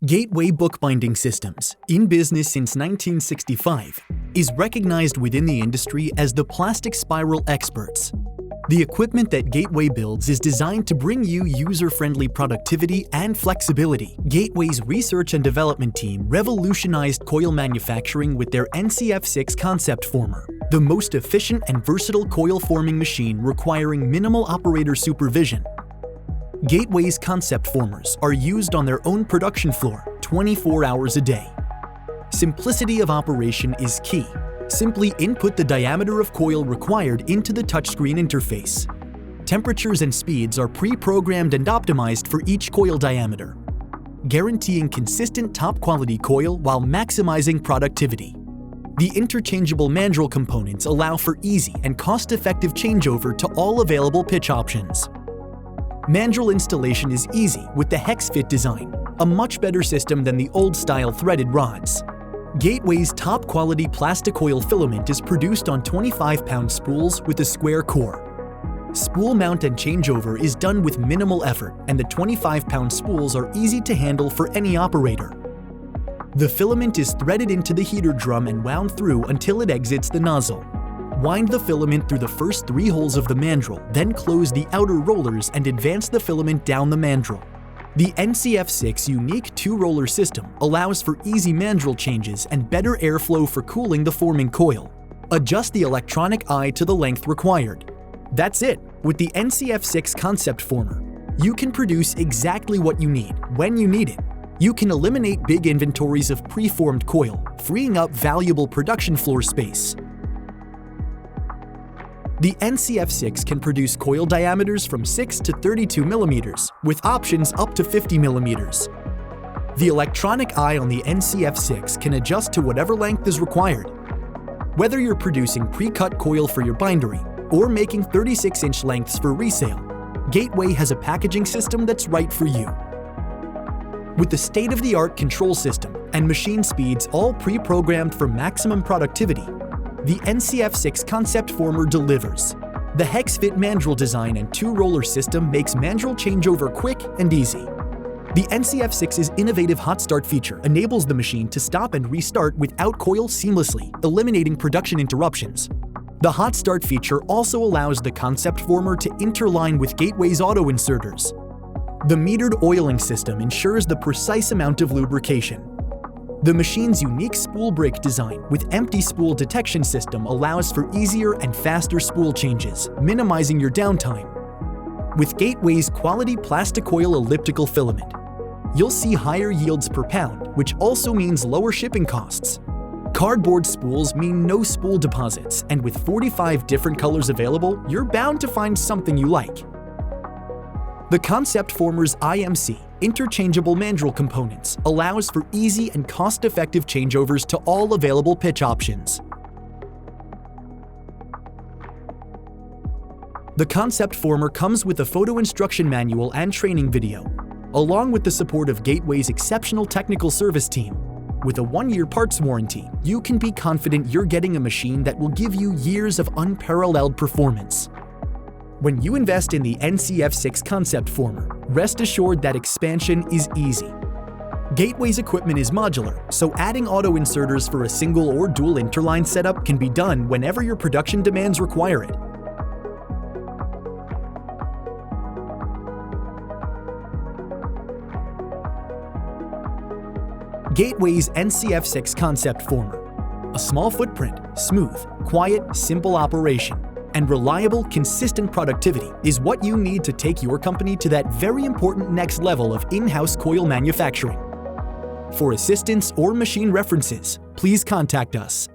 Gateway Bookbinding Systems, in business since 1965, is recognized within the industry as the plastic spiral experts. The equipment that Gateway builds is designed to bring you user-friendly productivity and flexibility. Gateway's research and development team revolutionized coil manufacturing with their NCF6 Concept Former, the most efficient and versatile coil forming machine requiring minimal operator supervision. Gateway's concept formers are used on their own production floor 24 hours a day. Simplicity of operation is key. Simply input the diameter of coil required into the touchscreen interface. Temperatures and speeds are pre-programmed and optimized for each coil diameter, guaranteeing consistent top-quality coil while maximizing productivity. The interchangeable mandrel components allow for easy and cost-effective changeover to all available pitch options. Mandrel installation is easy with the hex fit design, a much better system than the old-style threaded rods. Gateway's top-quality Plastikoil filament is produced on 25-pound spools with a square core. Spool mount and changeover is done with minimal effort, and the 25-pound spools are easy to handle for any operator. The filament is threaded into the heater drum and wound through until it exits the nozzle. Wind the filament through the first 3 holes of the mandrel, then close the outer rollers and advance the filament down the mandrel. The NCF6 unique 2-roller system allows for easy mandrel changes and better airflow for cooling the forming coil. Adjust the electronic eye to the length required. That's it! With the NCF6 Concept Former, you can produce exactly what you need, when you need it. You can eliminate big inventories of preformed coil, freeing up valuable production floor space. The NCF6 can produce coil diameters from 6 to 32 mm, with options up to 50 mm. The electronic eye on the NCF6 can adjust to whatever length is required. Whether you're producing pre-cut coil for your bindery or making 36-inch lengths for resale, Gateway has a packaging system that's right for you. With the state-of-the-art control system and machine speeds all pre-programmed for maximum productivity, the NCF6 Concept Former delivers. The hex-fit mandrel design and 2-roller system makes mandrel changeover quick and easy. The NCF6's innovative hot start feature enables the machine to stop and restart without coil seamlessly, eliminating production interruptions. The hot start feature also allows the Concept Former to interline with Gateway's auto inserters. The metered oiling system ensures the precise amount of lubrication. The machine's unique spool brake design with empty spool detection system allows for easier and faster spool changes, minimizing your downtime. With Gateway's quality Plastikoil elliptical filament, you'll see higher yields per pound, which also means lower shipping costs. Cardboard spools mean no spool deposits, and with 45 different colors available, you're bound to find something you like. The Concept Former's IMC, interchangeable mandrel components, allows for easy and cost-effective changeovers to all available pitch options. The Concept Former comes with a photo instruction manual and training video, along with the support of Gateway's exceptional technical service team. With a 1-year parts warranty, you can be confident you're getting a machine that will give you years of unparalleled performance. When you invest in the NCF6 Concept Former, rest assured that expansion is easy. Gateway's equipment is modular, so adding auto inserters for a single or dual interline setup can be done whenever your production demands require it. Gateway's NCF6 Concept Former. A small footprint, smooth, quiet, simple operation, and reliable, consistent productivity is what you need to take your company to that very important next level of in-house coil manufacturing. For assistance or machine references, please contact us.